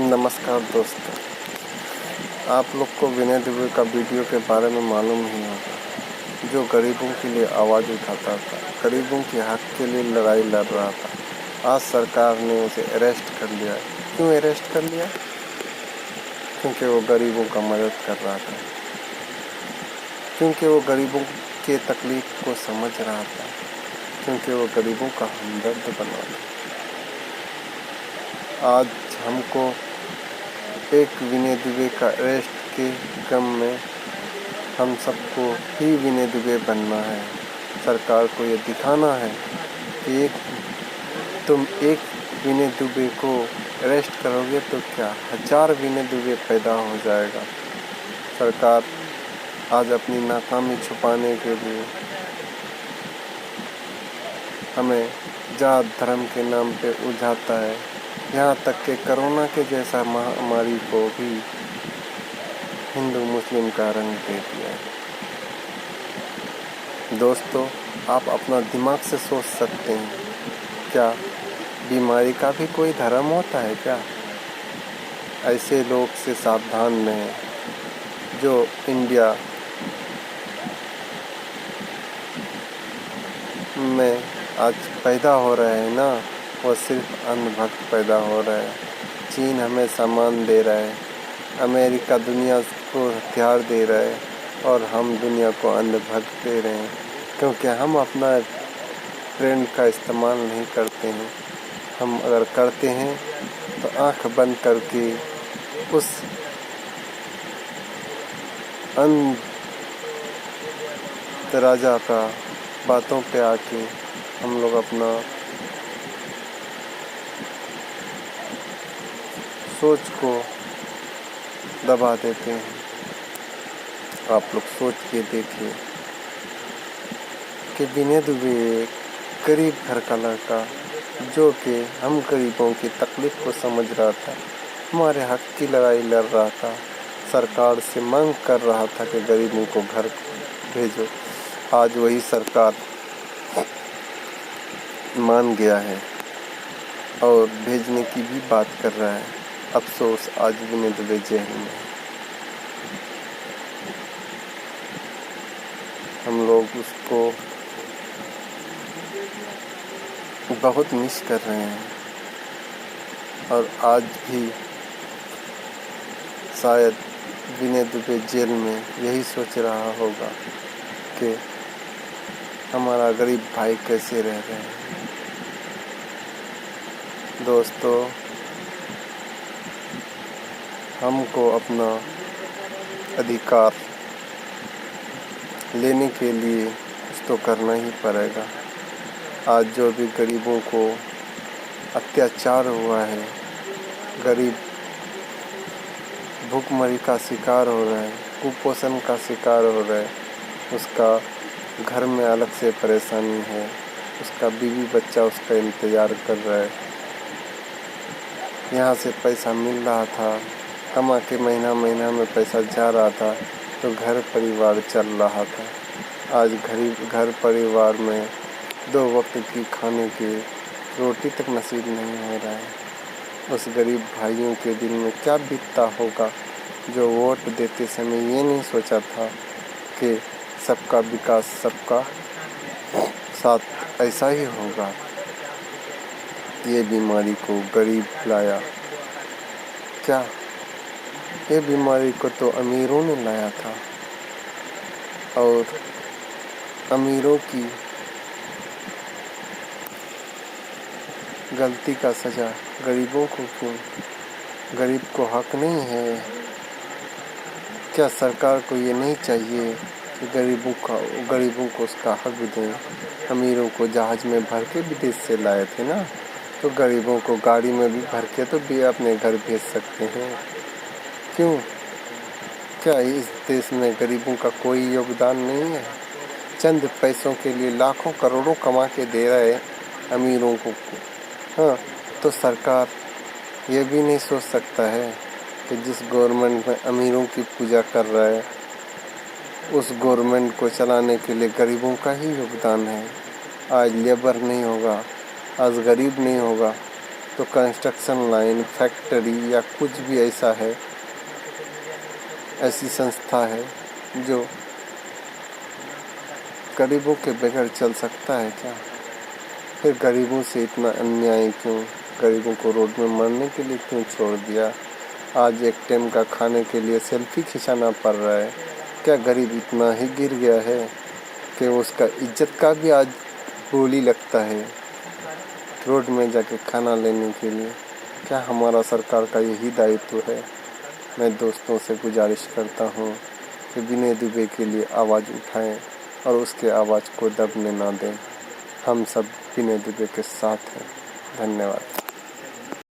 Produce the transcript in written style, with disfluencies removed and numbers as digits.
नमस्कार दोस्तों, आप लोग को विनय दुबे का वीडियो के बारे में मालूम ही होगा, जो गरीबों के लिए आवाज़ उठाता था, गरीबों के हक के लिए लड़ाई लड़ रहा था। आज सरकार ने उसे अरेस्ट कर लिया। क्यों अरेस्ट कर लिया? क्योंकि वो गरीबों का मदद कर रहा था, क्योंकि वो गरीबों के तकलीफ को समझ रहा था, क्योंकि वो गरीबों का हमदर्द बना था। आज हमको एक विनय दुबे का अरेस्ट के क्रम में हम सबको ही विनय दुबे बनना है। सरकार को ये दिखाना है कि तुम एक विनय दुबे को अरेस्ट करोगे तो क्या 1000 विनय दुबे पैदा हो जाएगा। सरकार आज अपनी नाकामी छुपाने के लिए हमें जात धर्म के नाम पे उलझाता है। यहाँ तक कि कोरोना के जैसा महामारी को भी हिंदू मुस्लिम का रंग दे दिया है। दोस्तों, आप अपना दिमाग से सोच सकते हैं, क्या बीमारी का भी कोई धर्म होता है क्या? ऐसे लोग से सावधान रहें जो इंडिया में आज पैदा हो रहे हैं ना, वो सिर्फ अंधभक्त पैदा हो रहे हैं। चीन हमें सामान दे रहा है, अमेरिका दुनिया को हथियार दे रहा है और हम दुनिया को अंधभक्त दे रहे हैं, क्योंकि हम अपना ब्रेन का इस्तेमाल नहीं करते हैं। हम अगर करते हैं तो आंख बंद करके उस अंध राजा का बातों पे आके हम लोग अपना सोच को दबा देते हैं। आप लोग सोच के देखिए कि विनय दुबे एक गरीब घर का लड़का, जो कि हम गरीबों की तकलीफ को समझ रहा था, हमारे हक की लड़ाई लड़ रहा था, सरकार से मांग कर रहा था कि गरीबों को घर भेजो। आज वही सरकार मान गया है और भेजने की भी बात कर रहा है। अफसोस, आज विनय दुबे जेल में है। हम लोग उसको बहुत मिस कर रहे हैं और आज भी शायद विनय दुबे जेल में यही सोच रहा होगा कि हमारा गरीब भाई कैसे रह रहे हैं। दोस्तों, हमको अपना अधिकार लेने के लिए कुछ तो करना ही पड़ेगा। आज जो भी गरीबों को अत्याचार हुआ है, गरीब भूखमरी का शिकार हो रहा है, कुपोषण का शिकार हो रहा है, उसका घर में अलग से परेशानी है, उसका बीवी बच्चा उसका इंतज़ार कर रहा है। यहाँ से पैसा मिल रहा था, कमा के महीना में पैसा जा रहा था तो घर परिवार चल रहा था। आज घर परिवार में 2 वक्त की खाने की रोटी तक नसीब नहीं हो रहा है। उस गरीब भाइयों के दिल में क्या बीतता होगा, जो वोट देते समय ये नहीं सोचा था कि सबका विकास सबका साथ ऐसा ही होगा। ये बीमारी को गरीब लाया क्या? ये बीमारी को तो अमीरों ने लाया था और अमीरों की गलती का सजा गरीबों को क्यों? गरीब को हक नहीं है क्या? सरकार को ये नहीं चाहिए कि गरीबों को उसका हक दें? अमीरों को जहाज में भर के विदेश से लाए थे ना, तो गरीबों को गाड़ी में भी भर के तो भी अपने घर भेज सकते हैं। क्यों? क्या इस देश में गरीबों का कोई योगदान नहीं है? चंद पैसों के लिए लाखों करोड़ों कमा के दे रहे अमीरों को। हाँ, तो सरकार ये भी नहीं सोच सकता है कि जिस गवर्नमेंट में अमीरों की पूजा कर रहा है, उस गवर्नमेंट को चलाने के लिए गरीबों का ही योगदान है। आज लेबर नहीं होगा, आज गरीब नहीं होगा तो कंस्ट्रक्शन लाइन, फैक्ट्री या कुछ भी ऐसा है, ऐसी संस्था है जो गरीबों के बगैर चल सकता है क्या? फिर गरीबों से इतना अन्याय क्यों? गरीबों को रोड में मरने के लिए क्यों छोड़ दिया? आज एक टाइम का खाने के लिए सेल्फी खिंचाना पड़ रहा है। क्या गरीब इतना ही गिर गया है कि उसका इज्जत का भी आज बोली लगता है रोड में जाके खाना लेने के लिए? क्या हमारा सरकार का यही दायित्व है? मैं दोस्तों से गुजारिश करता हूँ कि विनय दुबे के लिए आवाज़ उठाएं और उसके आवाज़ को दबने ना दें। हम सब विनय दुबे के साथ हैं। धन्यवाद।